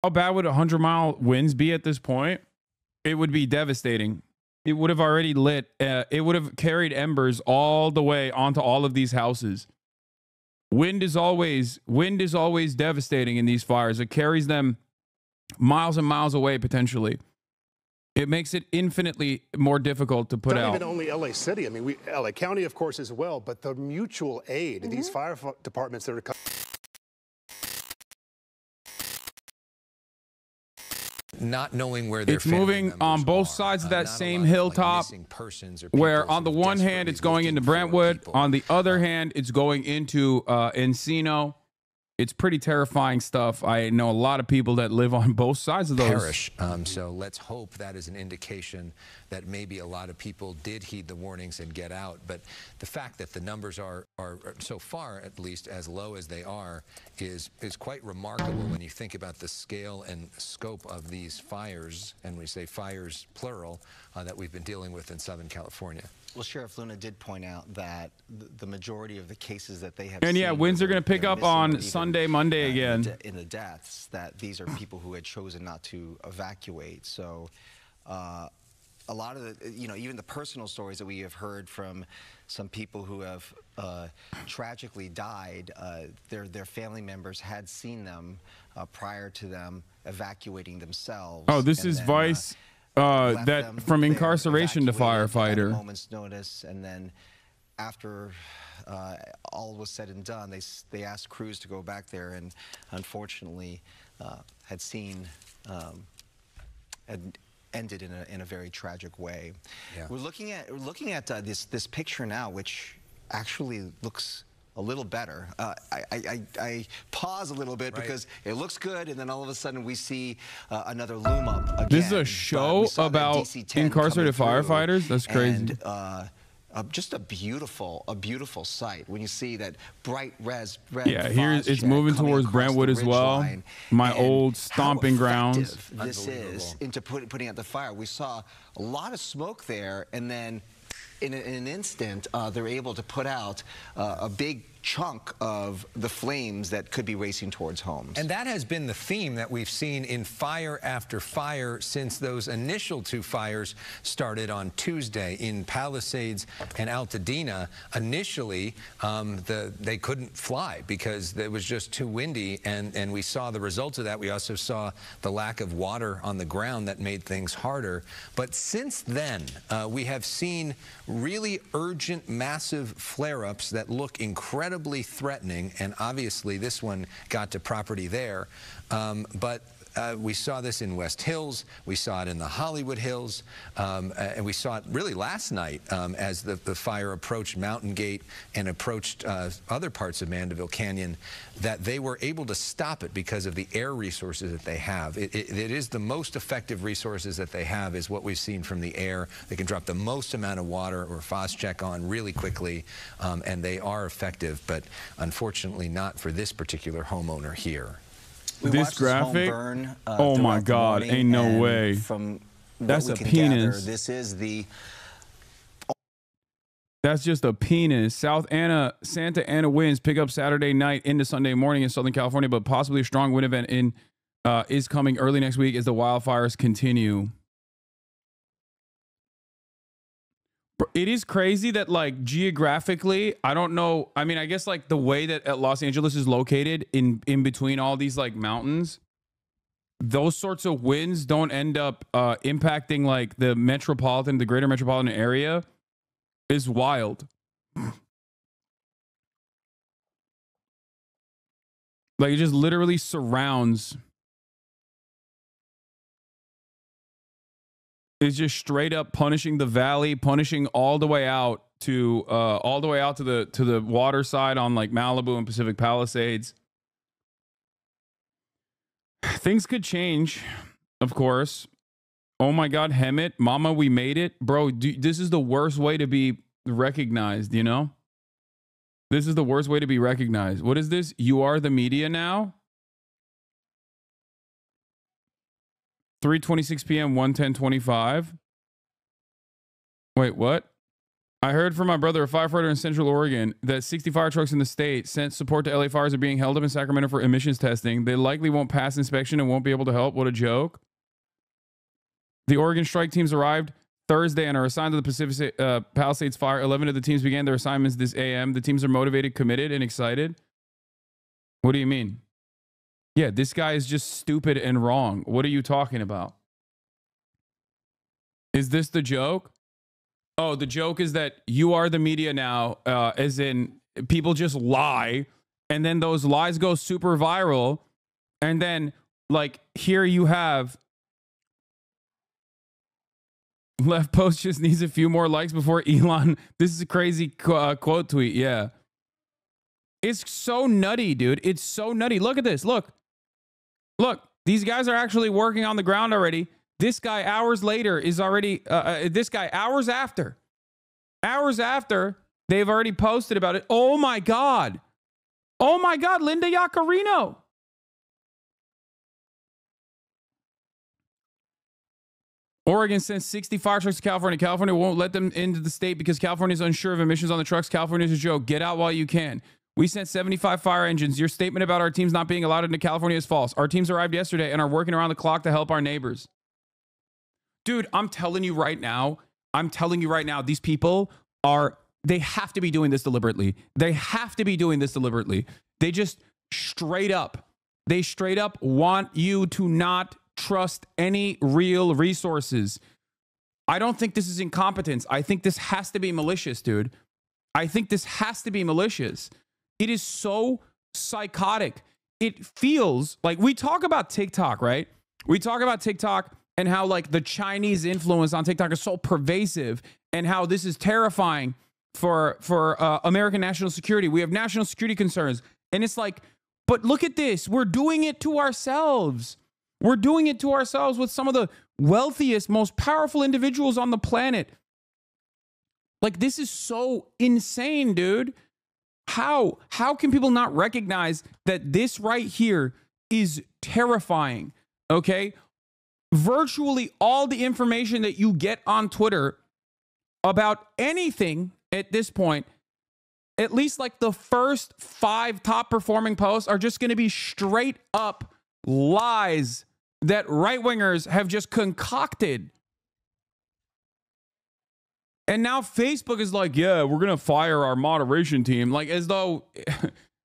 How bad would 100-mile winds be at this point? It would be devastating. It would have already lit. It would have carried embers all the way onto all of these houses. Wind is always devastating in these fires. It carries them miles and miles away potentially. It makes it infinitely more difficult to put out. Not even only LA City. I mean, LA County, of course, as well. But the mutual aid, these fire departments that are not knowing where they're moving on both sides of that same hilltop, where on the one hand it's going into Brentwood, on the other hand it's going into Encino. It's pretty terrifying stuff. I know a lot of people that live on both sides of those. Parish. So let's hope that is an indication that maybe a lot of people did heed the warnings and get out. But the fact that the numbers are so far, at least, as low as they are is quite remarkable when you think about the scale and scope of these fires, and we say fires plural, that we've been dealing with in Southern California. Well, Sheriff Luna did point out that the majority of the cases that they have and seen, yeah, winds are going to pick up on Sunday, Monday again. In the deaths, that these are people who had chosen not to evacuate. So a lot of the, even the personal stories that we have heard from some people who have tragically died, their family members had seen them prior to them evacuating themselves. Oh, this is Vice. That from incarceration to firefighter. At a moment's notice, and then after all was said and done, they asked crews to go back there, and unfortunately had ended in a very tragic way. Yeah. We're looking at this picture now, which actually looks a little better. I pause a little bit because it looks good, and then all of a sudden we see another loom up again. This is a show about incarcerated firefighters? That's crazy. And, just a beautiful sight when you see that bright red. Yeah, here it's moving towards Brentwood as well. My old stomping grounds. This is into putting out the fire. We saw a lot of smoke there, and then in an instant, they're able to put out a big chunk of the flames that could be racing towards homes. And that has been the theme that we've seen in fire after fire since those initial two fires started on Tuesday in Palisades and Altadena. Initially, they couldn't fly because it was just too windy, and we saw the results of that. We also saw the lack of water on the ground that made things harder. But since then, we have seen really urgent, massive flare-ups that look incredibly threatening, and obviously this one got to property there. But we saw this in West Hills, we saw it in the Hollywood Hills, and we saw it really last night as the fire approached Mountain Gate and approached other parts of Mandeville Canyon, that they were able to stop it because of the air resources that they have. It is the most effective resources that they have, is what we've seen from the air. They can drop the most amount of water or Phos-Chek on really quickly, and they are effective, but unfortunately not for this particular homeowner here. This graphic, oh my God, ain't no way. That's a penis. This is the. That's just a penis. Santa Ana winds pick up Saturday night into Sunday morning in Southern California, but possibly a strong wind event is coming early next week as the wildfires continue. It is crazy that, like, geographically, I don't know. I mean, I guess like the way that Los Angeles is located in between all these like mountains, those sorts of winds don't end up impacting like the greater metropolitan area is wild. Like, it just literally surrounds. Is just straight up punishing the valley, punishing all the way out to the water side on like Malibu and Pacific Palisades. Things could change, of course. Oh my God, Hemet, Mama, we made it, bro. This is the worst way to be recognized. You know, this is the worst way to be recognized. What is this? You are the media now. 3:26 p.m. 1:10:25. Wait, what? I heard from my brother, a firefighter in Central Oregon, that 60 fire trucks in the state sent support to LA fires are being held up in Sacramento for emissions testing. They likely won't pass inspection and won't be able to help. What a joke. The Oregon strike teams arrived Thursday and are assigned to the Pacific Palisades fire. 11 of the teams began their assignments this AM. The teams are motivated, committed, and excited. What do you mean? Yeah, this guy is just stupid and wrong. What are you talking about? Is this the joke? Oh, the joke is that you are the media now, as in people just lie, and then those lies go super viral, and then, like, here you have left post just needs a few more likes before Elon. This is a crazy quote tweet. Yeah. It's so nutty, dude. It's so nutty. Look at this. Look. These guys are actually working on the ground already. This guy hours later is already, this guy hours after, they've already posted about it. Oh my God, Linda Yaccarino. Oregon sends 60 fire trucks to California. California won't let them into the state because California is unsure of emissions on the trucks. California is a joke. Get out while you can. We sent 75 fire engines. Your statement about our teams not being allowed into California is false. Our teams arrived yesterday and are working around the clock to help our neighbors. Dude, I'm telling you right now, these people they have to be doing this deliberately. They just straight up want you to not trust any real resources. I don't think this is incompetence. I think this has to be malicious, dude. It is so psychotic. It feels like we talk about TikTok, right? We talk about TikTok and how, like, the Chinese influence on TikTok is so pervasive and how this is terrifying for American national security. We have national security concerns. And it's like, but look at this. We're doing it to ourselves. We're doing it to ourselves with some of the wealthiest, most powerful individuals on the planet. Like, this is so insane, dude. How can people not recognize that this right here is terrifying? Okay? Virtually all the information that you get on Twitter about anything at this point, at least like the first 5 top performing posts, are just going to be straight up lies that right-wingers have just concocted. And now Facebook is like, yeah, we're going to fire our moderation team. Like, as though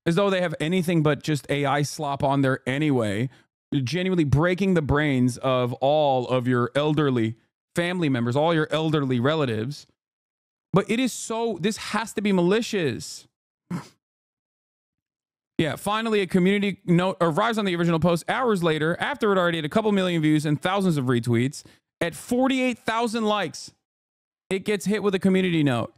they have anything but just AI slop on there anyway, genuinely breaking the brains of all of your elderly family members, all your elderly relatives. But it is so, this has to be malicious. Yeah, finally a community note arrives on the original post hours later, after it already had a couple million views and thousands of retweets. At 48,000 likes, it gets hit with a community note.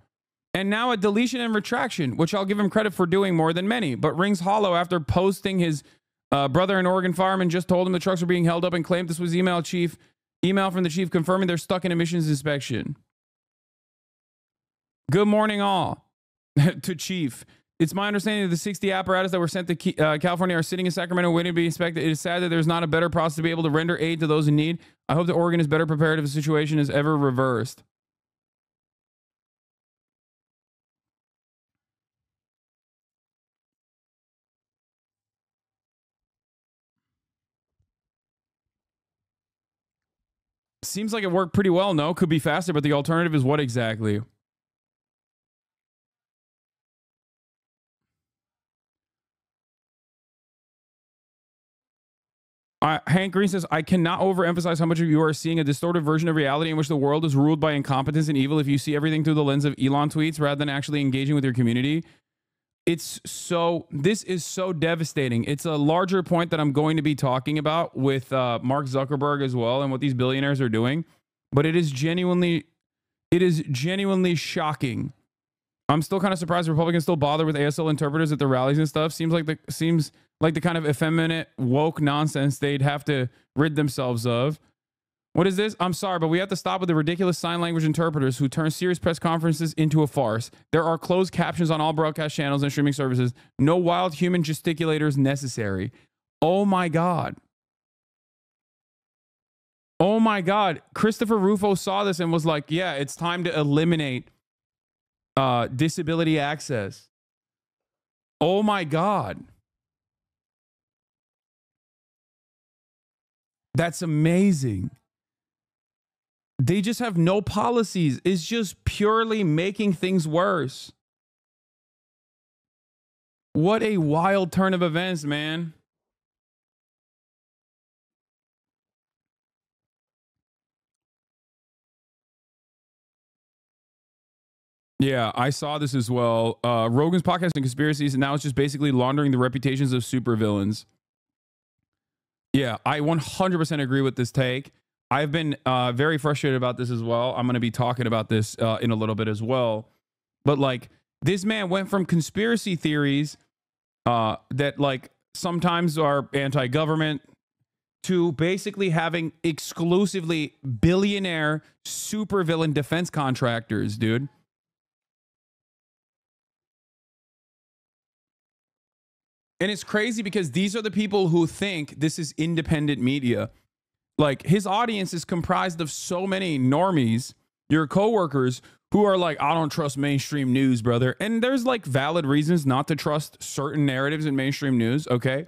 And now a deletion and retraction, which I'll give him credit for doing more than many, but rings hollow after posting his brother, an Oregon fireman, just told him the trucks were being held up and claimed this was email from the chief confirming they're stuck in emissions inspection. Good morning, all. To chief. It's my understanding that the 60 apparatus that were sent to California are sitting in Sacramento waiting to be inspected. It is sad that there's not a better process to be able to render aid to those in need. I hope that Oregon is better prepared if the situation is ever reversed. Seems like it worked pretty well. No, could be faster, but the alternative is what exactly? Hank Green says, I cannot overemphasize how much of you are seeing a distorted version of reality in which the world is ruled by incompetence and evil if you see everything through the lens of Elon tweets rather than actually engaging with your community. This is so devastating. It's a larger point that I'm going to be talking about with Mark Zuckerberg as well and what these billionaires are doing. But it is genuinely shocking. I'm still kind of surprised Republicans still bother with ASL interpreters at the rallies and stuff. Seems like the kind of effeminate, woke nonsense they'd have to rid themselves of. What is this? I'm sorry, but we have to stop with the ridiculous sign language interpreters who turn serious press conferences into a farce. There are closed captions on all broadcast channels and streaming services. No wild human gesticulators necessary. Oh my God. Oh my God. Christopher Rufo saw this and was like, yeah, it's time to eliminate disability access. Oh my God. That's amazing. They just have no policies. It's just purely making things worse. What a wild turn of events, man. Yeah, I saw this as well. Rogan's podcast and conspiracies, and now it's just basically laundering the reputations of supervillains. Yeah, I 100% agree with this take. I've been very frustrated about this as well. I'm going to be talking about this in a little bit as well. But like, this man went from conspiracy theories that like sometimes are anti-government to basically having exclusively billionaire supervillain defense contractors, dude. And it's crazy because these are the people who think this is independent media. Like, his audience is comprised of so many normies, your coworkers, who are like, I don't trust mainstream news, brother. And there's like valid reasons not to trust certain narratives in mainstream news, okay?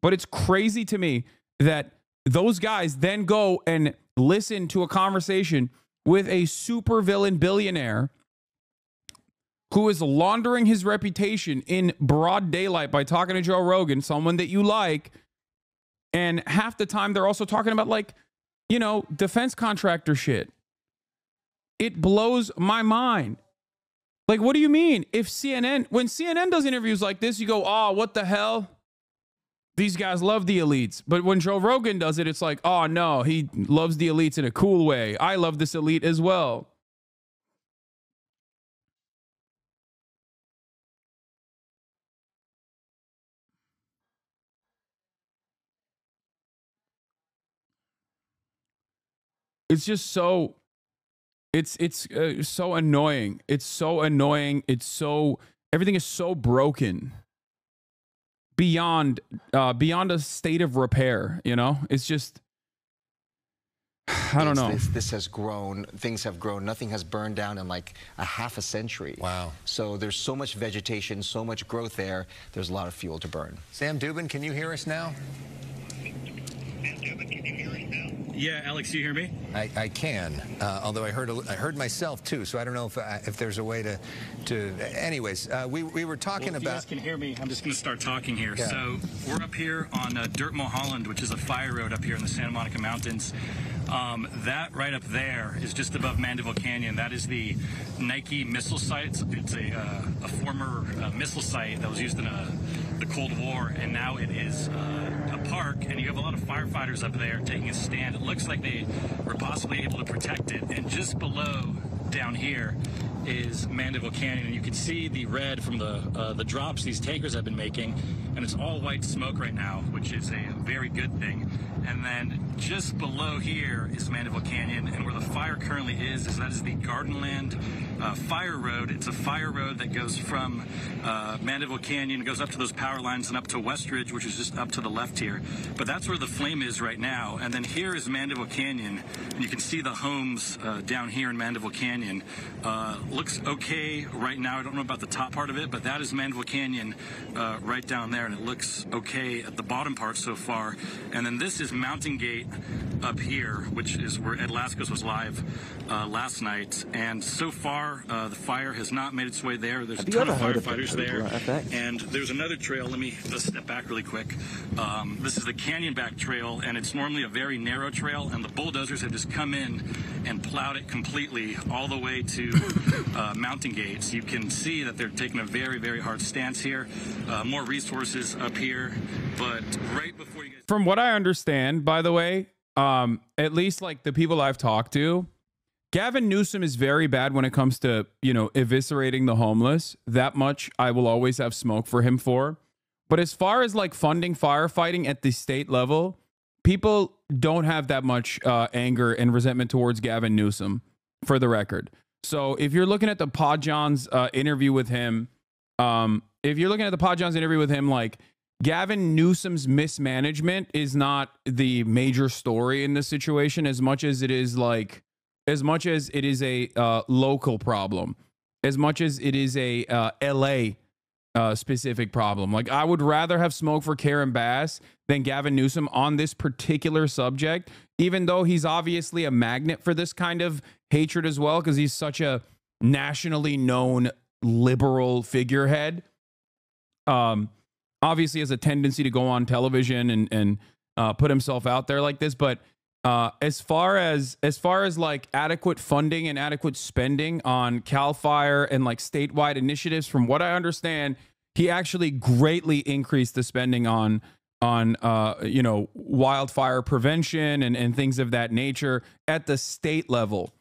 But it's crazy to me that those guys then go and listen to a conversation with a supervillain billionaire who is laundering his reputation in broad daylight by talking to Joe Rogan, someone that you like. And half the time they're also talking about, like, you know, defense contractor shit. It blows my mind. Like, what do you mean? If when CNN does interviews like this, you go, oh, what the hell? These guys love the elites. But when Joe Rogan does it, it's like, oh, no, he loves the elites in a cool way. I love this elite as well. It's just so, it's so annoying. It's so annoying. It's so, everything is so broken beyond a state of repair. You know, it's just, I don't know. This has grown. Things have grown. Nothing has burned down in like a half a century. Wow. So there's so much vegetation, so much growth there. There's a lot of fuel to burn. Sam Dubin, can you hear us now? Yeah, Alex, you hear me? I can, although I heard myself too, so I don't know if there's a way to. Anyways, we were talking about. If you guys can hear me, I'm just going to start talking here. Yeah. So we're up here on Dirt Mulholland, which is a fire road up here in the Santa Monica Mountains. That right up there is just above Mandeville Canyon. That is the Nike missile site. It's a former missile site that was used in the Cold War, and now it is a park, and you have a lot of firefighters up there taking a stand. It looks like they were possibly able to protect it. And just below, down here, is Mandeville Canyon, and you can see the red from the drops these tankers have been making, and it's all white smoke right now, which is a very good thing. And then just below here is Mandeville Canyon, and where the fire currently is that is the Gardenland Fire Road. It's a fire road that goes from Mandeville Canyon, goes up to those power lines and up to Westridge, which is just up to the left here. But that's where the flame is right now. And then here is Mandeville Canyon, and you can see the homes down here in Mandeville Canyon. Looks okay right now. I don't know about the top part of it, but that is Mandeville Canyon right down there, and it looks okay at the bottom part so far. And then this is Mountain Gate up here, which is where Ed Lascos was live last night. And so far, the fire has not made its way there. There's a ton of firefighters there. And there's another trail. Let me just step back really quick. This is the Canyon Back Trail, and it's normally a very narrow trail, and the bulldozers have just come in and plowed it completely all the way to Mountain Gate. So you can see that they're taking a very, very hard stance here. More resources up here, but right before you guys... From what I understand, by the way, at least like the people I've talked to, Gavin Newsom is very bad when it comes to, you know, eviscerating the homeless. That much I will always have smoke for him for. But as far as like funding firefighting at the state level, people don't have that much anger and resentment towards Gavin Newsom, for the record. So if you're looking at the Podjohn's interview with him, like, Gavin Newsom's mismanagement is not the major story in this situation, as much as it is a local problem. as much as it is a LA specific problem. Like, I would rather have smoke for Karen Bass than Gavin Newsom on this particular subject, even though he's obviously a magnet for this kind of hatred as well, because he's such a nationally known liberal figurehead. Obviously has a tendency to go on television and put himself out there like this. But as far as like adequate funding and adequate spending on CAL FIRE and like statewide initiatives, from what I understand, he actually greatly increased the spending on you know, wildfire prevention and things of that nature at the state level.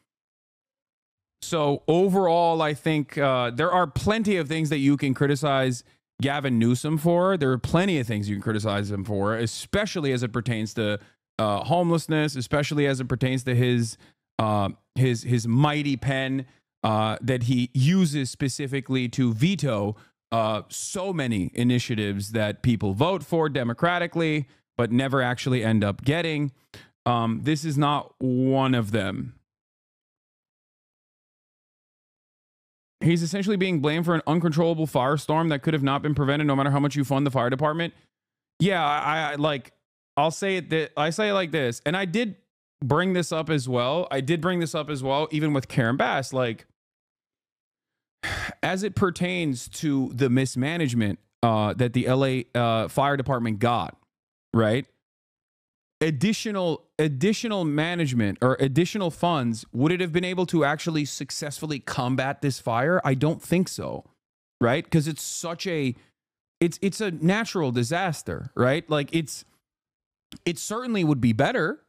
So overall, I think there are plenty of things that you can criticize Gavin Newsom for. There are plenty of things you can criticize him for, especially as it pertains to homelessness, especially as it pertains to his mighty pen that he uses specifically to veto so many initiatives that people vote for democratically, but never actually end up getting. This is not one of them. He's essentially being blamed for an uncontrollable firestorm that could have not been prevented no matter how much you fund the fire department. Yeah, I'll say it like this, and I did bring this up as well. Even with Karen Bass, like, as it pertains to the mismanagement that the LA fire department got, right? Additional management or additional funds, would it have been able to actually successfully combat this fire? I don't think so, right? Because it's such a it's a natural disaster, right? Like, it certainly would be better,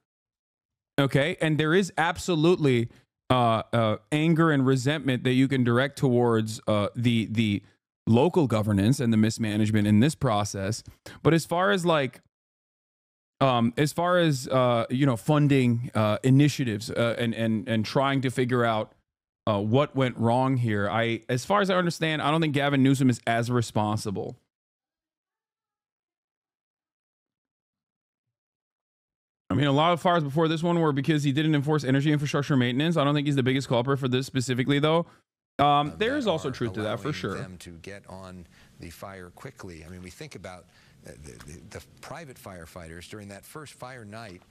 okay? And there is absolutely anger and resentment that you can direct towards the local governance and the mismanagement in this process. But as far as like you know, funding initiatives and trying to figure out what went wrong here, as far as I understand, I don't think Gavin Newsom is as responsible. I mean, a lot of fires before this one were because he didn't enforce energy infrastructure maintenance. I don't think he's the biggest culprit for this specifically, though. There is also truth to that, for sure. Them to get on the fire quickly. I mean, we think about the private firefighters during that first fire night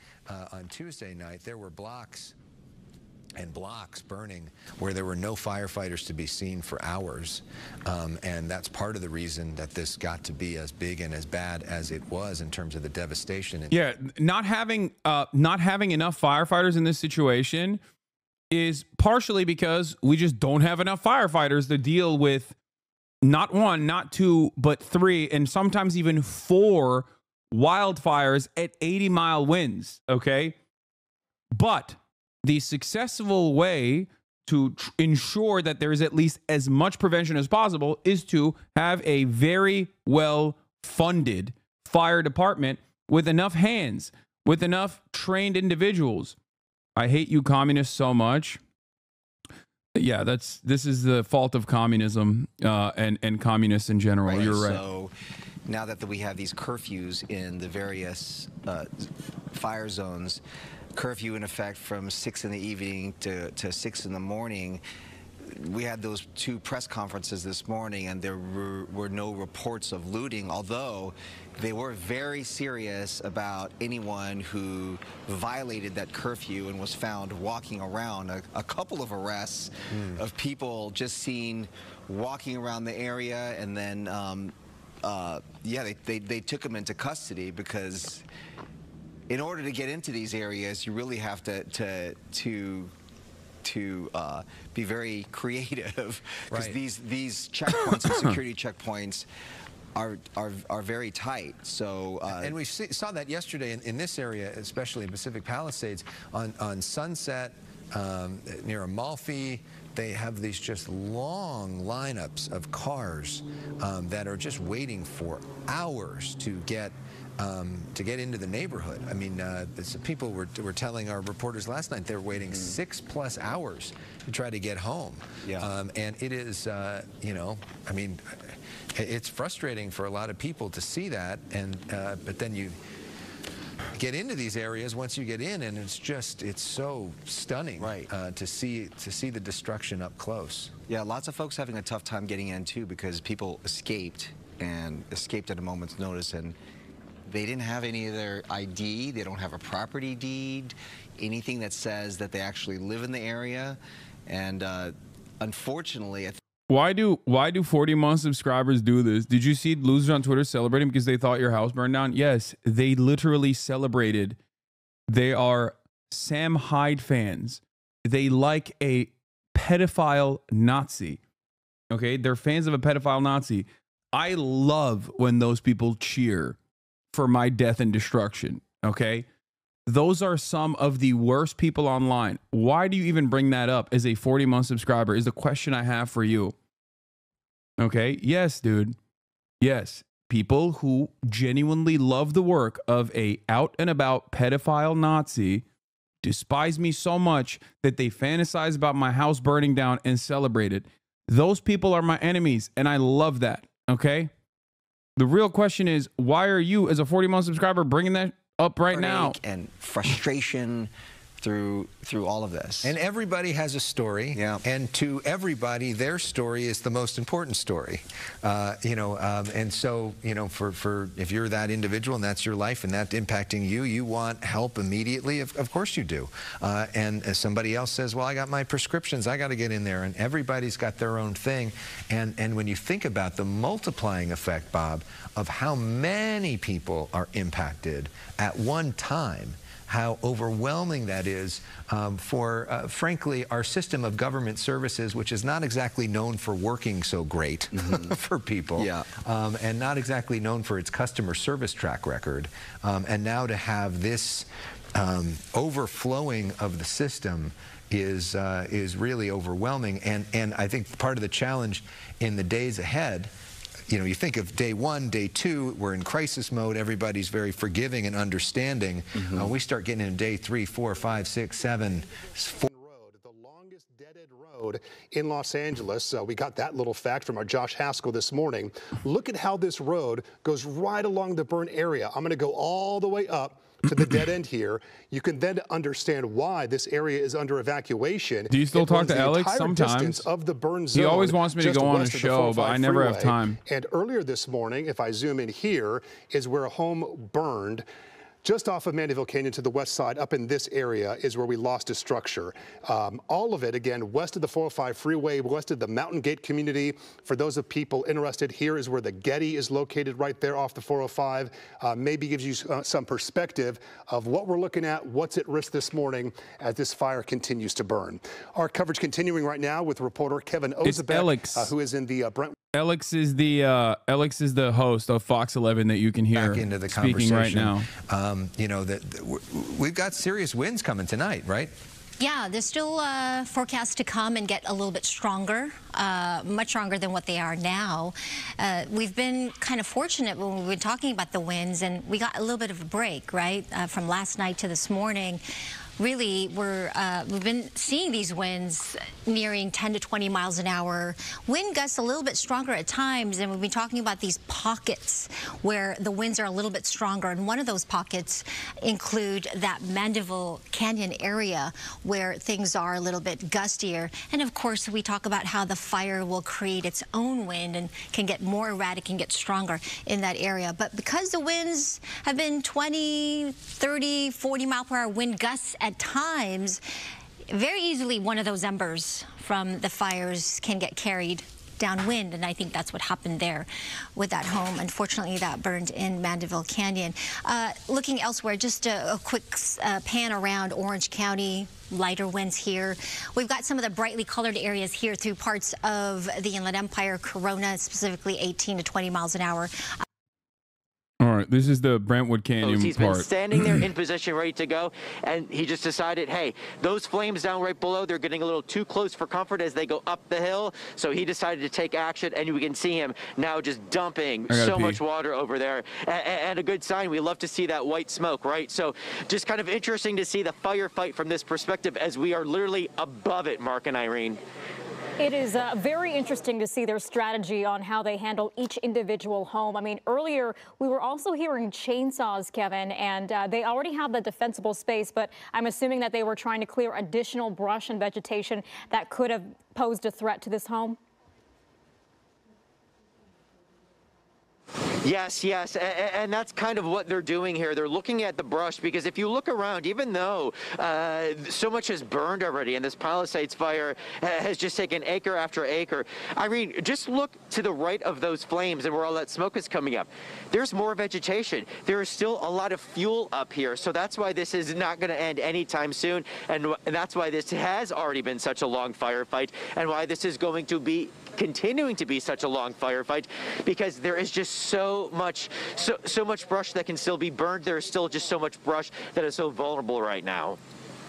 on Tuesday night. There were blocks and blocks burning where there were no firefighters to be seen for hours, and that's part of the reason that this got to be as big and as bad as it was in terms of the devastation. Yeah, not having enough firefighters in this situation is partially because we just don't have enough firefighters to deal with not one, not two, but three, and sometimes even 4 wildfires at 80-mile winds, okay? But the successful way to ensure that there is at least as much prevention as possible is to have a very well-funded fire department with enough hands, with enough trained individuals. I hate you communists so much. Yeah, this is the fault of communism and communists in general. Right. You're right. So now that we have these curfews in the various fire zones, curfew in effect from 6 in the evening to 6 in the morning, we had those 2 press conferences this morning, and there were no reports of looting, although they were very serious about anyone who violated that curfew and was found walking around. A couple of arrests of people just seen walking around the area, and then yeah, they took them into custody, because in order to get into these areas, you really have to be very creative, because these checkpoints and security checkpoints are very tight. So and we saw that yesterday in this area, especially in Pacific Palisades, on Sunset near Amalfi. They have these just long lineups of cars that are just waiting for hours to get into the neighborhood. I mean, people were telling our reporters last night they're waiting 6+ hours to try to get home. Yeah. And it is, you know, I mean, it's frustrating for a lot of people to see that, and but then get into these areas once you get in, and it's so stunning, right, to see the destruction up close. Yeah, lots of folks having a tough time getting in too, because people escaped at a moment's notice, and they didn't have any of their ID. They don't have a property deed, anything that says that they actually live in the area, and unfortunately, why do 40-month subscribers do this? Did you see losers on Twitter celebrating because they thought your house burned down? Yes, they literally celebrated. They are Sam Hyde fans. They like a pedophile Nazi. Okay, they're fans of a pedophile Nazi. I love when those people cheer for my death and destruction. Okay, those are some of the worst people online. Why do you even bring that up as a 40-month subscriber is the question I have for you. Okay. Yes, dude. Yes. People who genuinely love the work of a out and about pedophile Nazi despise me so much that they fantasize about my house burning down and celebrate it. Those people are my enemies, and I love that. Okay. The real question is, why are you, as a 40-month subscriber, bringing that up right now? And frustration through all of this. And everybody has a story. Yeah. And to everybody, their story is the most important story. And so, for if you're that individual and that's your life and that's impacting you, you want help immediately. Of course you do. And as somebody else says, well, I got my prescriptions, I got to get in there. And everybody's got their own thing. And when you think about the multiplying effect, Bob, of how many people are impacted at one time, how overwhelming that is for, frankly, our system of government services, which is not exactly known for working so great for people, and not exactly known for its customer service track record. And now to have this overflowing of the system is really overwhelming. And I think part of the challenge in the days ahead, you think of day 1, day 2, we're in crisis mode. Everybody's very forgiving and understanding. We start getting into day 3, 4, 5, 6, 7, 4. The longest dead-end road in Los Angeles. We got that little fact from our Josh Haskell this morning. Look at how this road goes right along the burn area. I'm going to go all the way up to the dead end here. You can then understand why this area is under evacuation. Do you still talk to Alex sometimes? Of the burn zone, he always wants me to go on a show, but I never have time. And earlier this morning, if I zoom in here, is where a home burned. Just off of Mandeville Canyon to the west side, up in this area, is where we lost a structure. All of it, again, west of the 405 freeway, west of the Mountain Gate community. For those of people interested, here is where the Getty is located, right there off the 405. Maybe gives you some perspective of what we're looking at, what's at risk this morning as this fire continues to burn. Our coverage continuing right now with reporter Kevin Ozebek, who is in the Brentwood. Alex is the host of Fox 11 that you can hear back into the speaking right now. We've got serious winds coming tonight, right? Yeah, they're still forecast to come and get a little bit stronger, much stronger than what they are now. We've been kind of fortunate when we've been talking about the winds, and we got a little bit of a break, right, from last night to this morning. Really, we've been seeing these winds nearing 10 to 20 miles an hour. Wind gusts a little bit stronger at times, and we've been talking about these pockets where the winds are a little bit stronger. And one of those pockets include that Mandeville Canyon area where things are a little bit gustier. And of course, we talk about how the fire will create its own wind and can get more erratic and get stronger in that area. But because the winds have been 20, 30, 40 mile per hour wind gusts at times, very easily one of those embers from the fires can get carried downwind, and I think that's what happened there with that home. Unfortunately, that burned in Mandeville Canyon. Looking elsewhere, just a quick pan around Orange County. Lighter winds here. We've got some of the brightly colored areas here through parts of the Inland Empire, Corona, specifically 18 to 20 miles an hour. All right, this is the Brentwood Canyon He's part. been standing there in position, ready to go, and he just decided, hey, those flames down right below, they're getting a little too close for comfort as they go up the hill, so he decided to take action, and we can see him now just dumping so much water over there, and a good sign. We love to see that white smoke, right? So just kind of interesting to see the firefight from this perspective as we are literally above it, Mark and Irene. It is very interesting to see their strategy on how they handle each individual home. I mean, earlier we were also hearing chainsaws, Kevin, and they already have the defensible space, but I'm assuming that they were trying to clear additional brush and vegetation that could have posed a threat to this home. Yes, yes, and that's kind of what they're doing here. They're looking at the brush because if you look around, even though so much has burned already and this Palisades fire has just taken acre after acre, I mean, just look to the right of those flames and where all that smoke is coming up. There's more vegetation. There is still a lot of fuel up here, so that's why this is not going to end anytime soon, and that's why this has already been such a long firefight, and why this is going to be continuing to be such a long firefight, because there is just so much brush that can still be burned. There is still just so much brush that is so vulnerable right now.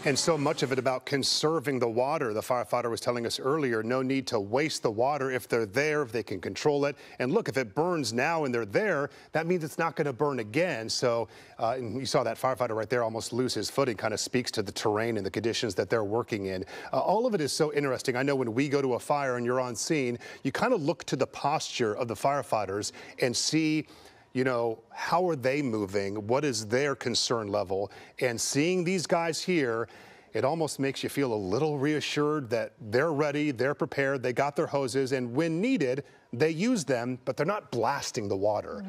And so much of it about conserving the water. The firefighter was telling us earlier, no need to waste the water if they're there, if they can control it. And look, if it burns now and they're there, that means it's not going to burn again. So and you saw that firefighter right there almost lose his footing, kind of speaks to the terrain and the conditions that they're working in. All of it is so interesting. I know when we go to a fire and you're on scene, you kind of look to the posture of the firefighters and see, you know, how are they moving? What is their concern level? And seeing these guys here, it almost makes you feel a little reassured that they're ready, they're prepared, they got their hoses, and when needed, they use them, but they're not blasting the water,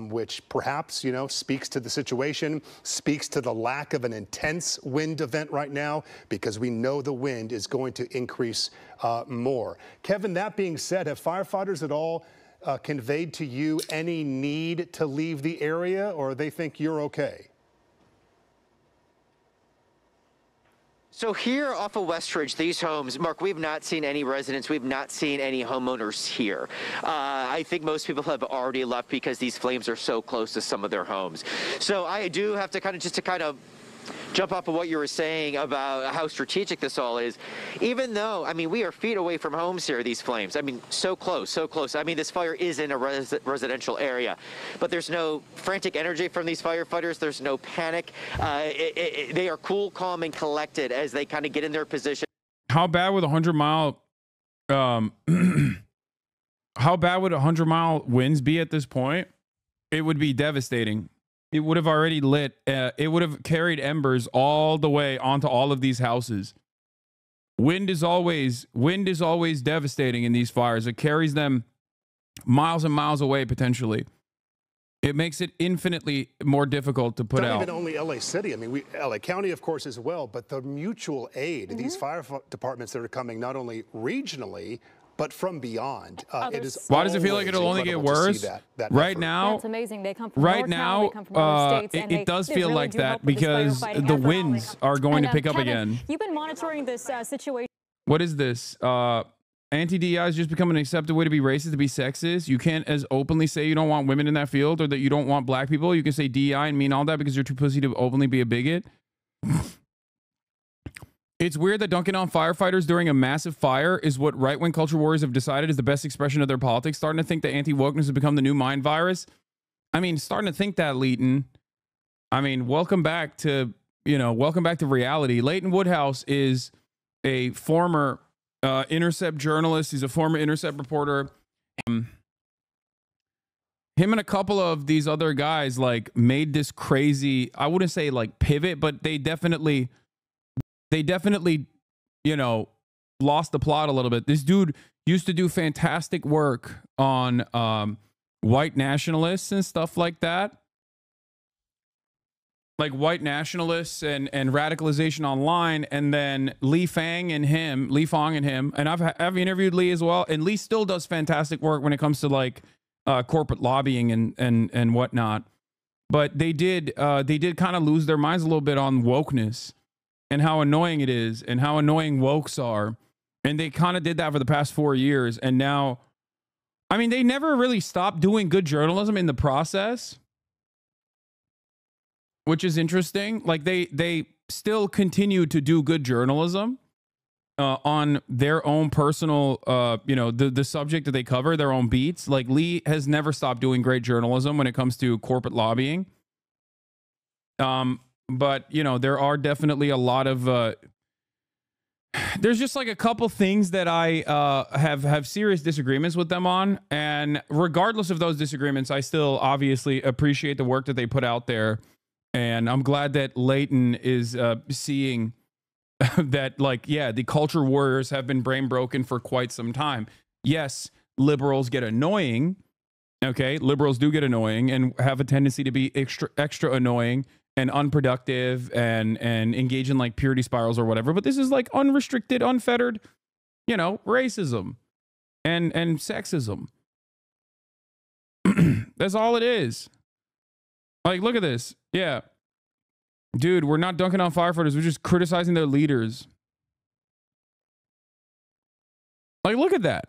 which perhaps, you know, speaks to the situation, speaks to the lack of an intense wind event right now, because we know the wind is going to increase more. Kevin, that being said, have firefighters at all conveyed to you any need to leave the area, or they think you're okay? So here off of Westridge, these homes, Mark, we've not seen any residents. We've not seen any homeowners here. I think most people have already left because these flames are so close to some of their homes. So I do have to kind of jump off of what you were saying about how strategic this all is. Even though, I mean, we are feet away from homes here, these flames. I mean, so close, so close. I mean, this fire is in a residential area, but there's no frantic energy from these firefighters. There's no panic. They are cool, calm, and collected as they kind of get in their position. How bad would 100-mile how bad would 100-mile winds be at this point? It would be devastating. It would have already lit. It would have carried embers all the way onto all of these houses. Wind is always devastating in these fires. It carries them miles and miles away potentially. It makes it infinitely more difficult to put out. Not even only LA City. I mean, LA County, of course, as well, but the mutual aid, these fire departments that are coming not only regionally, but from beyond. It is. Why does it feel like it'll only get worse? Right now, that's amazing. They come from right North now, they come from other states, it does feel like that because the winds are going to pick up Kevin, again. You've been monitoring this situation. What is this? Anti-DEI has just become an accepted way to be racist, to be sexist. You can't as openly say you don't want women in that field or that you don't want black people. You can say DEI and mean all that because you're too pussy to openly be a bigot. It's weird that dunking on firefighters during a massive fire is what right-wing culture warriors have decided is the best expression of their politics. Starting to think that anti-wokeness has become the new mind virus. I mean, starting to think that, Leighton. I mean, welcome back to reality. Leighton Woodhouse is a former Intercept journalist. He's a former Intercept reporter. Him and a couple of these other guys like made this crazy, I wouldn't say like pivot, but they definitely, you know, lost the plot a little bit. This dude used to do fantastic work on white nationalists and stuff like that. Like white nationalists and radicalization online. And then Lee Fang and him, and I've interviewed Lee as well. And Lee still does fantastic work when it comes to like corporate lobbying and whatnot. But they did kind of lose their minds a little bit on wokeness and how annoying it is and how annoying wokes are. And they kind of did that for the past 4 years. And now, I mean, they never really stopped doing good journalism in the process, which is interesting. Like they still continue to do good journalism on their own personal, the subject that they cover, their own beats. Like Lee has never stopped doing great journalism when it comes to corporate lobbying. But, you know, there are definitely a lot of there's just like a couple things that I have serious disagreements with them on. And regardless of those disagreements, I still obviously appreciate the work that they put out there. And I'm glad that Leighton is seeing that, like, yeah, the culture warriors have been brain broken for quite some time. Yes, liberals get annoying. Okay, liberals do get annoying and have a tendency to be extra annoying and unproductive and engage in like purity spirals or whatever. But this is like unrestricted, unfettered, you know, racism and sexism. That's all it is. Like, look at this. Yeah. Dude, we're not dunking on firefighters. We're just criticizing their leaders. Like, look at that.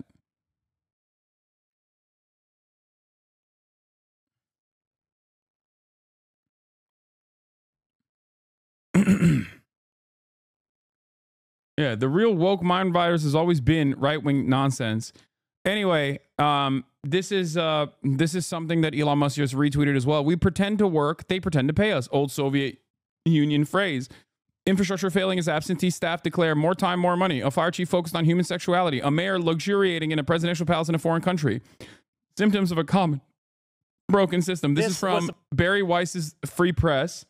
Yeah, the real woke mind virus has always been right-wing nonsense. Anyway, this is something that Elon Musk just retweeted as well. We pretend to work, they pretend to pay us. Old Soviet Union phrase. Infrastructure failing as absentee staff declare more time, more money. A fire chief focused on human sexuality. A mayor luxuriating in a presidential palace in a foreign country. Symptoms of a common broken system. This is from Barry Weiss's Free Press,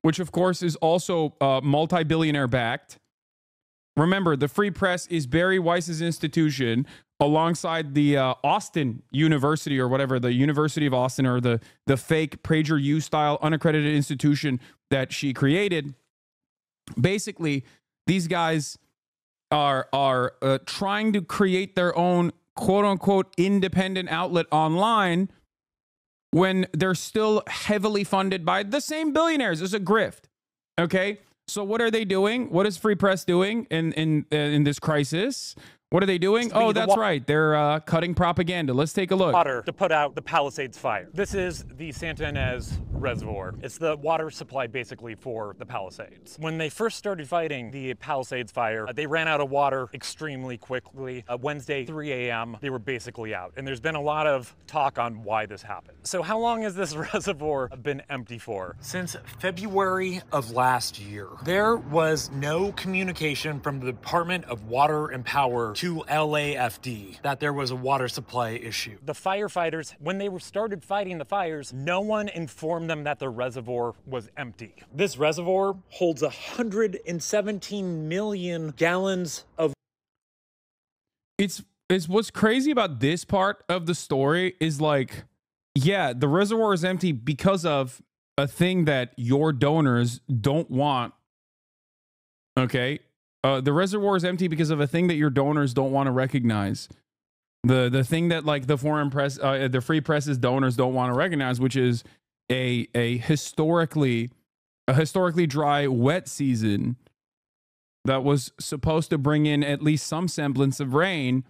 which of course is also multi-billionaire backed. Remember, the Free Press is Barry Weiss's institution alongside the Austin University or whatever, the University of Austin, or the fake PragerU style unaccredited institution that she created. Basically, these guys are trying to create their own quote unquote independent outlet online when they're still heavily funded by the same billionaires. It's a grift. Okay. So what are they doing? What is Free Press doing in this crisis? What are they doing? Oh, that's right. They're cutting propaganda. Let's take a look. Water to put out the Palisades fire. This is the Santa Ynez Reservoir. It's the water supply basically for the Palisades. When they first started fighting the Palisades fire, they ran out of water extremely quickly. Wednesday, 3 a.m., they were basically out. And there's been a lot of talk on why this happened. So how long has this reservoir been empty for? Since February of last year. There was no communication from the Department of Water and Power to LAFD that there was a water supply issue. The firefighters, when they started fighting the fires, no one informed them that the reservoir was empty. This reservoir holds 117 million gallons of... It's what's crazy about this part of the story is like, yeah, the reservoir is empty because of a thing that your donors don't want. Okay. The reservoir is empty because of a thing that your donors don't want to recognize. The thing that like the foreign press, the Free Press's donors don't want to recognize, which is a historically dry wet season that was supposed to bring in at least some semblance of rain,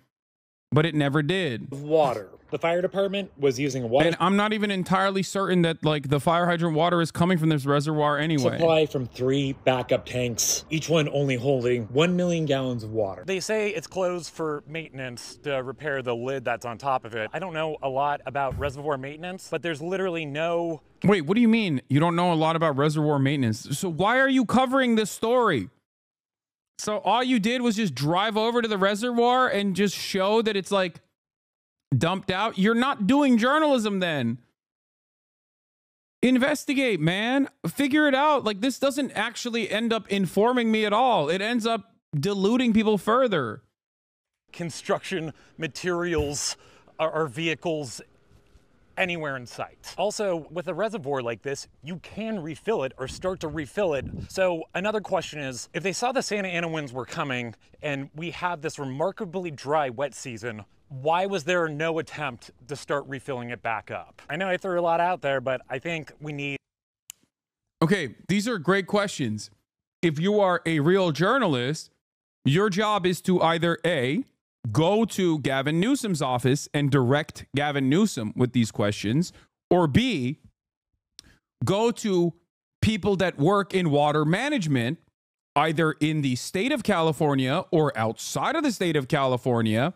but it never did. Water. The fire department was using water. And I'm not even entirely certain that like the fire hydrant water is coming from this reservoir anyway. Supply from 3 backup tanks, each one only holding 1 million gallons of water. They say it's closed for maintenance to repair the lid that's on top of it. I don't know a lot about reservoir maintenance, but there's literally no... Wait, what do you mean you don't know a lot about reservoir maintenance? So why are you covering this story? So all you did was just drive over to the reservoir and just show that it's like dumped out? You're not doing journalism then. Investigate, man. Figure it out. Like, this doesn't actually end up informing me at all. It ends up deluding people further. Construction materials or vehicles anywhere in sight. Also, with a reservoir like this, you can refill it or start to refill it. So another question is, if they saw the Santa Ana winds were coming and we have this remarkably dry wet season, why was there no attempt to start refilling it back up? I know I threw a lot out there, but I think we need... Okay, these are great questions. If you are a real journalist, your job is to either A, go to Gavin Newsom's office and direct Gavin Newsom with these questions, or B, go to people that work in water management, either in the state of California or outside of the state of California,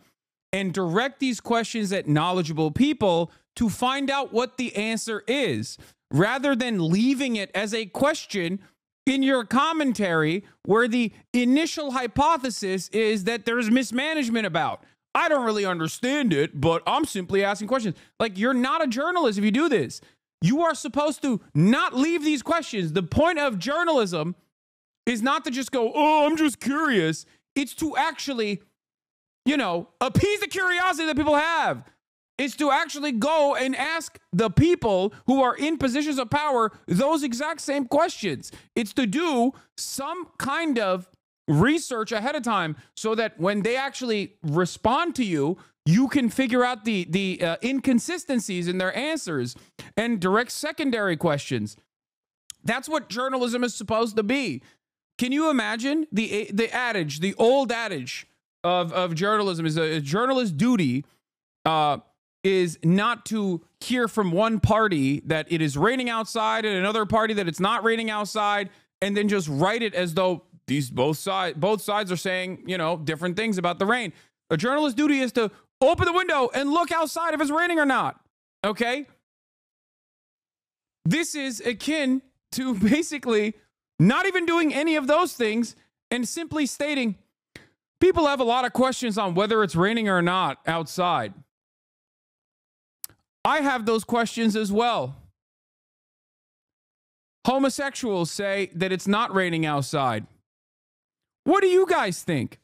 and direct these questions at knowledgeable people to find out what the answer is, rather than leaving it as a question in your commentary where the initial hypothesis is that there's mismanagement about. I don't really understand it, but I'm simply asking questions. Like, you're not a journalist if you do this. You are supposed to not leave these questions. The point of journalism is not to just go, oh, I'm just curious. It's to actually, you know, appease the curiosity that people have. It's to actually go and ask the people who are in positions of power those exact same questions. It's to do some kind of research ahead of time so that when they actually respond to you, you can figure out the inconsistencies in their answers and direct secondary questions. That's what journalism is supposed to be. Can you imagine the adage, the old adage of journalism is a journalist's duty is not to hear from one party that it is raining outside and another party that it's not raining outside, and then just write it as though these both sides are saying, you know, different things about the rain. A journalist's duty is to open the window and look outside if it's raining or not. Okay? This is akin to basically not even doing any of those things and simply stating, people have a lot of questions on whether it's raining or not outside. I have those questions as well. Homosexuals say that it's not raining outside. What do you guys think?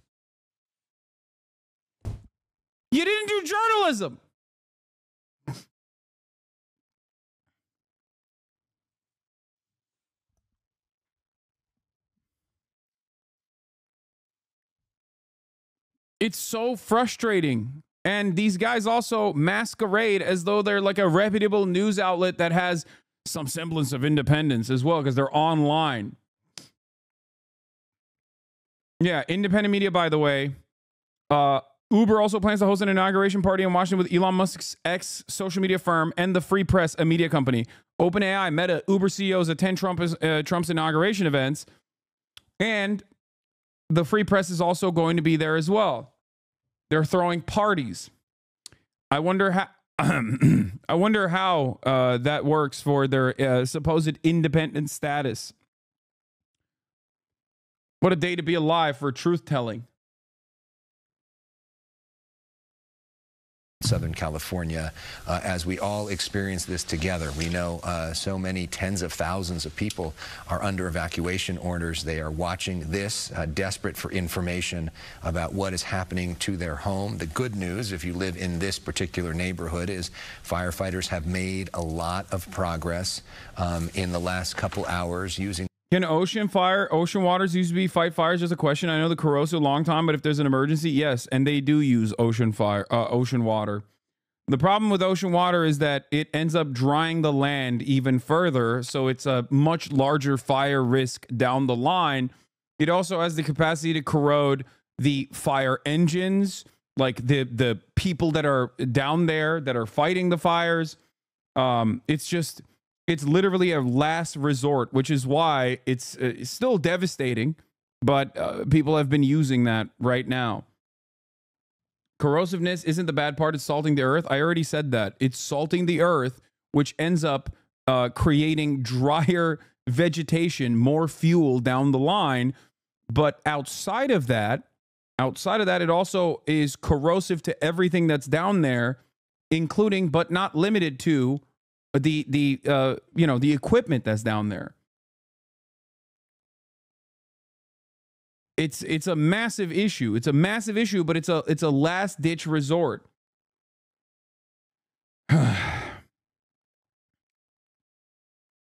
You didn't do journalism. It's so frustrating. And these guys also masquerade as though they're like a reputable news outlet that has some semblance of independence as well, because they're online. Yeah, independent media, by the way. Uber also plans to host an inauguration party in Washington with Elon Musk's ex-social media firm and the Free Press, a media company. OpenAI, Meta, Uber CEOs attend Trump's inauguration events. And the Free Press is also going to be there as well. They're throwing parties. I wonder how that works for their supposed independent status. What a day to be alive for truth telling. Southern California, as we all experience this together. We know so many tens of thousands of people are under evacuation orders. They are watching this, desperate for information about what is happening to their home. The good news, if you live in this particular neighborhood, is firefighters have made a lot of progress in the last couple hours using. Can ocean waters used to be fight fires? Just a question. I know the corrosive a long time, but if there's an emergency, yes, and they do use ocean water. The problem with ocean water is that it ends up drying the land even further, so it's a much larger fire risk down the line. It also has the capacity to corrode the fire engines, like the people that are down there that are fighting the fires. It's literally a last resort, which is why it's still devastating, but people have been using that right now. Corrosiveness isn't the bad part. It's salting the earth. I already said that. It's salting the earth, which ends up creating drier vegetation, more fuel down the line. But outside of that, it also is corrosive to everything that's down there, including but not limited to the equipment that's down there. It's a massive issue. It's a massive issue, but it's a last ditch resort.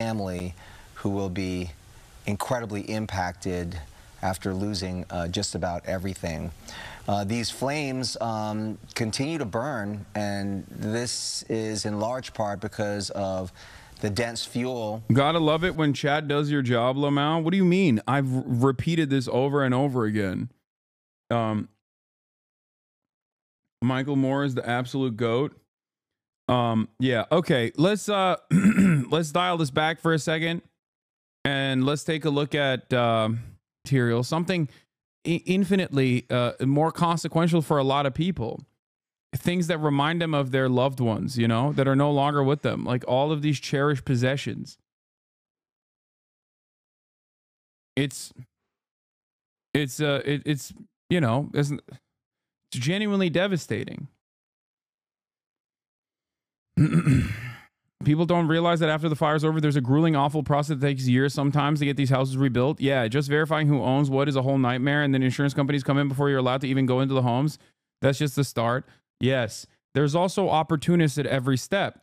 Family who will be incredibly impacted after losing just about everything. These flames continue to burn, and this is in large part because of the dense fuel. Gotta love it when Chad does your job, Lamau. What do you mean? I've repeated this over and over again. Michael Moore is the absolute GOAT. Yeah, okay. Let's let's dial this back for a second, and let's take a look at material, something infinitely more consequential for a lot of people. Things that remind them of their loved ones, you know, that are no longer with them, like all of these cherished possessions. it's you know, it's genuinely devastating. People don't realize that after the fire's over, there's a grueling, awful process that takes years sometimes to get these houses rebuilt. Yeah, just verifying who owns what is a whole nightmare, and then insurance companies come in before you're allowed to even go into the homes. That's just the start. Yes, there's also opportunists at every step.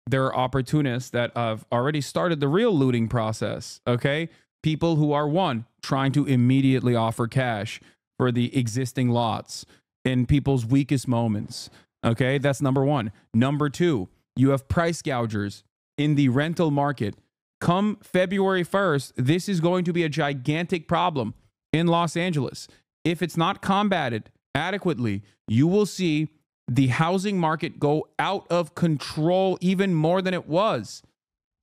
There are opportunists that have already started the real looting process, okay? People who are, one, trying to immediately offer cash for the existing lots in people's weakest moments, okay? That's number one. Number two, you have price gougers in the rental market. Come February 1st, this is going to be a gigantic problem in Los Angeles. If it's not combated adequately, you will see the housing market go out of control even more than it was.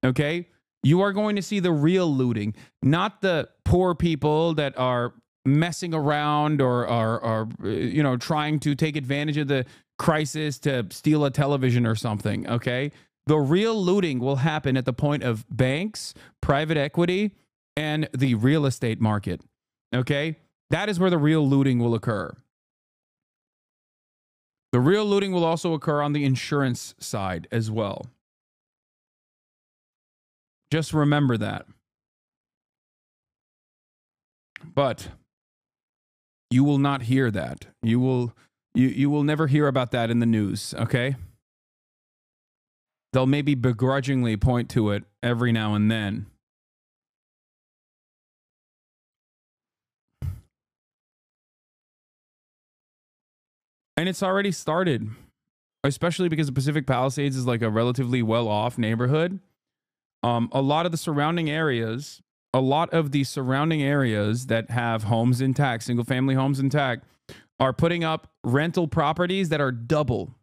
Okay? You are going to see the real looting, not the poor people that are messing around or are you know, trying to take advantage of the crisis to steal a television or something. Okay? The real looting will happen at the point of banks, private equity, and the real estate market. Okay? That is where the real looting will occur. The real looting will also occur on the insurance side as well. Just remember that. But you will not hear that. You will never hear about that in the news, okay? They'll maybe begrudgingly point to it every now and then. And it's already started, especially because the Pacific Palisades is like a relatively well-off neighborhood. A lot of the surrounding areas that have homes intact, single-family homes intact, are putting up rental properties that are double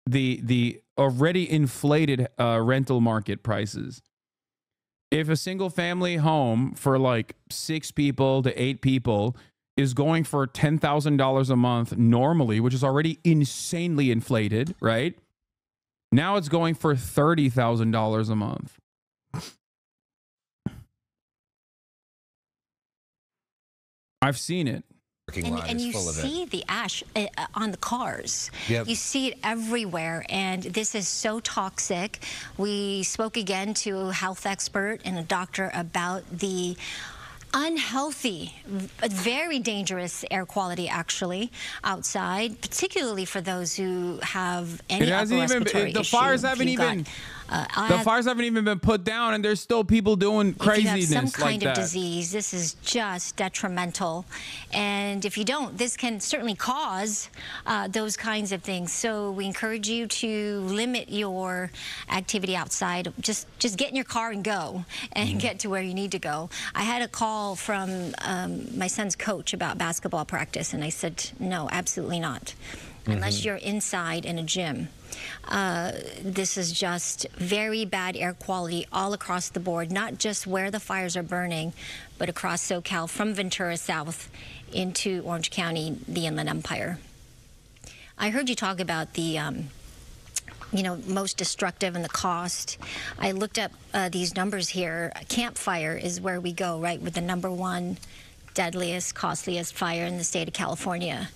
the already inflated rental market prices. If a single-family home for like 6 people to 8 people is going for $10,000 a month normally, which is already insanely inflated, right? Now it's going for $30,000 a month. I've seen it. And you see the ash on the cars. Yep. You see it everywhere, and this is so toxic. We spoke again to a health expert and a doctor about the unhealthy, very dangerous air quality actually outside, particularly for those who have any upper respiratory issue. The fires haven't even been put down, and there's still people doing craziness like that. If you have some kind of disease, this is just detrimental. And if you don't, this can certainly cause those kinds of things. So we encourage you to limit your activity outside. Just get in your car and go and get to where you need to go. I had a call from my son's coach about basketball practice, and I said, no, absolutely not. Unless you're inside in a gym. This is just very bad air quality all across the board, not just where the fires are burning, but across SoCal from Ventura South into Orange County, the Inland Empire. I heard you talk about the most destructive and the cost. I looked up these numbers here. Camp Fire is where we go, right, with the #1 deadliest, costliest fire in the state of California.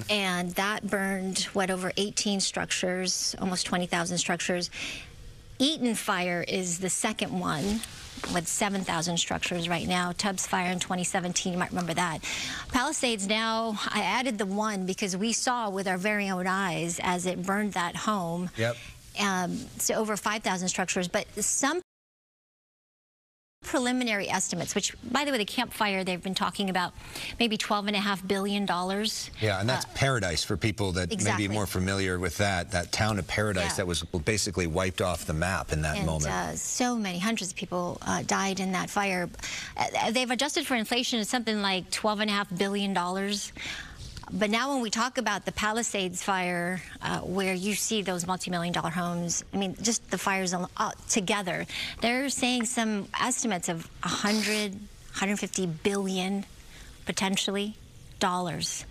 And that burned, over 18 structures, almost 20,000 structures. Eaton Fire is the second one with 7,000 structures right now. Tubbs Fire in 2017, you might remember that. Palisades now, I added the 1 because we saw with our very own eyes as it burned that home. Yep. So over 5,000 structures, but some preliminary estimates, which, by the way, the Camp Fire, they've been talking about maybe $12.5 billion. Yeah, and that's Paradise for people that may be more familiar with that town of Paradise that was basically wiped off the map in that moment. So many, hundreds of people died in that fire. They've adjusted for inflation to something like $12.5 billion. But now when we talk about the Palisades fire, where you see those multi-million-dollar homes, I mean, just the fires together, they're saying some estimates of 150 billion, potentially, dollars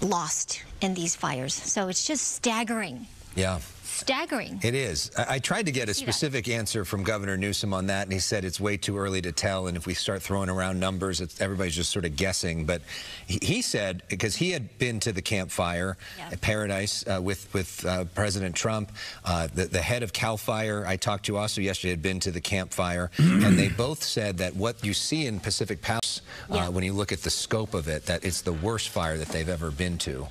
lost in these fires. So it's just staggering Yeah. Staggering. It is. I tried to get a specific answer from Governor Newsom on that, and he said it's way too early to tell, and if we start throwing around numbers, everybody's just sort of guessing. But he said, because he had been to the Camp Fire at Paradise with President Trump, the head of CAL FIRE I talked to also yesterday had been to the Camp Fire, and they both said that what you see in Pacific Palace, when you look at the scope of it, that it's the worst fire that they've ever been to.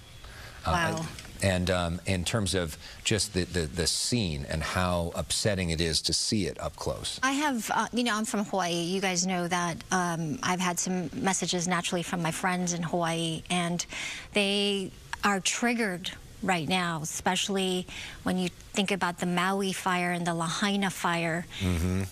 Wow. And in terms of just the scene and how upsetting it is to see it up close. I have, you know, I'm from Hawaii. You guys know that. I've had some messages naturally from my friends in Hawaii, and they are triggered right now, especially when you think about the Maui fire and the Lahaina fire.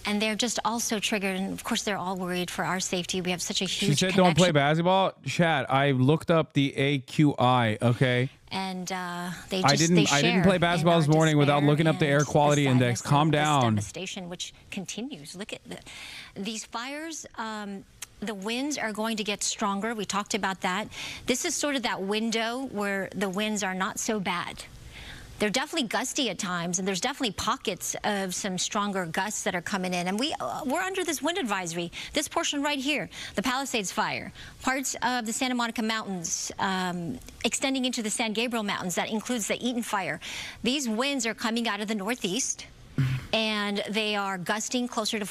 And they're just also triggered, and of course they're all worried for our safety. We have such a huge She said don't play basketball. Chad, I looked up the AQI, okay? And they I didn't play basketball this morning without looking up the air quality index. Calm down. Devastation, which continues. Look at these fires. The winds are going to get stronger. We talked about that. This is sort of that window where the winds are not so bad. They're definitely gusty at times, and there's definitely pockets of some stronger gusts that are coming in. And we're under this wind advisory. This portion right here, the Palisades fire, parts of the Santa Monica Mountains, extending into the San Gabriel Mountains. That includes the Eaton fire. These winds are coming out of the northeast, and they are gusting closer to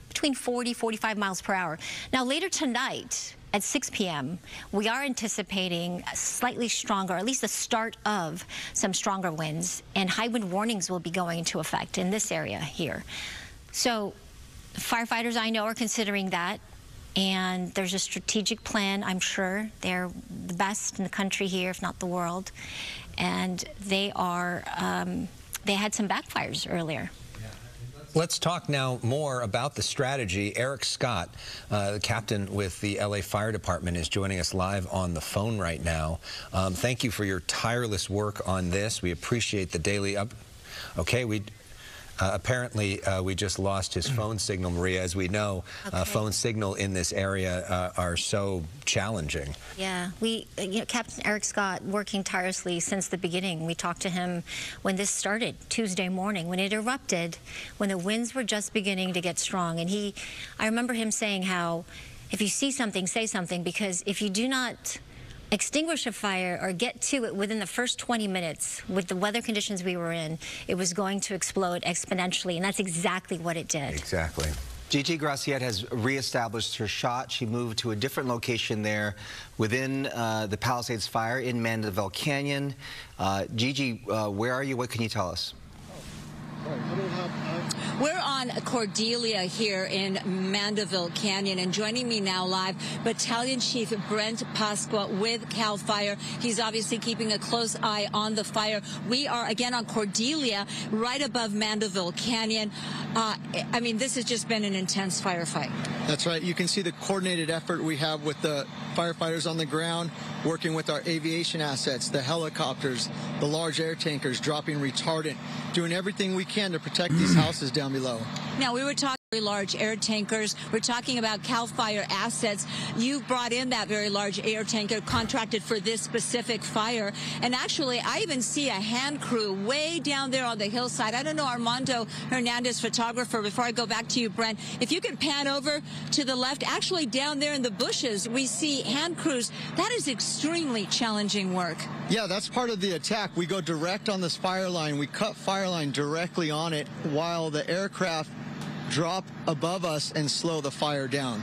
between 40-45 miles per hour. Now, later tonight, at 6 p.m., we are anticipating a slightly stronger, at least the start of some stronger winds, and high wind warnings will be going into effect in this area here. So firefighters I know are considering that, and there's a strategic plan, I'm sure. They're the best in the country here, if not the world, and they are, they had some backfires earlier. Let's talk now more about the strategy. Eric Scott, the captain with the LA Fire Department, is joining us live on the phone right now. Thank you for your tireless work on this. We appreciate the daily Okay, apparently, we just lost his phone signal, Maria. As we know, phone signal in this area are so challenging. Yeah, you know, Captain Eric Scott working tirelessly since the beginning. We talked to him when this started, Tuesday morning, when it erupted, when the winds were just beginning to get strong. And I remember him saying how, if you see something, say something, because if you do not extinguish a fire or get to it within the first 20 minutes with the weather conditions we were in, it was going to explode exponentially, and that's exactly what it did. Exactly. Gigi Graciette has reestablished her shot. She moved to a different location there within the Palisades fire in Mandeville Canyon. Gigi, where are you? What can you tell us? We're on Cordelia here in Mandeville Canyon, and joining me now live, Battalion Chief Brent Pasqua with CAL FIRE. He's obviously keeping a close eye on the fire. We are again on Cordelia, right above Mandeville Canyon. I mean, this has just been an intense firefight. That's right. You can see the coordinated effort we have with the firefighters on the ground, working with our aviation assets, the helicopters, the large air tankers, dropping retardant, doing everything we can to protect these houses down below. Now, we were talking very large air tankers. We're talking about CAL FIRE assets. You brought in that very large air tanker contracted for this specific fire. And actually, I even see a hand crew way down there on the hillside. I don't know, Armando Hernandez, photographer, before I go back to you, Brent, if you can pan over to the left, actually down there in the bushes, we see hand crews. That is extremely challenging work. Yeah, that's part of the attack. We go direct on this fire line. We cut fire line directly on it while the aircraft drop above us and slow the fire down.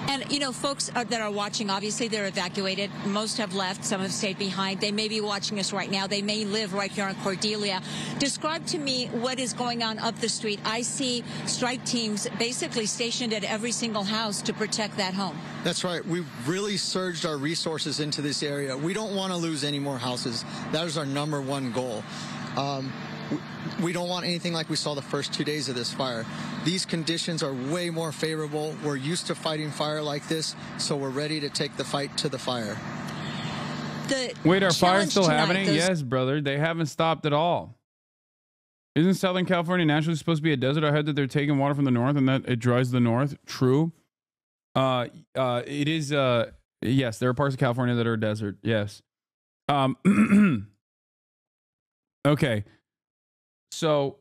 And, you know, folks that are watching, obviously they're evacuated. Most have left. Some have stayed behind. They may be watching us right now. They may live right here on Cordelia. Describe to me what is going on up the street. I see strike teams basically stationed at every single house to protect that home. That's right. We've really surged our resources into this area. We don't want to lose any more houses. That is our #1 goal. We don't want anything like we saw the first 2 days of this fire. These conditions are way more favorable. We're used to fighting fire like this, so we're ready to take the fight to the fire. Wait, are fires still happening? Yes, brother. They haven't stopped at all. Isn't Southern California naturally supposed to be a desert? I heard that they're taking water from the north and that it dries the north. True. It is, yes, there are parts of California that are a desert. Yes. Okay. So,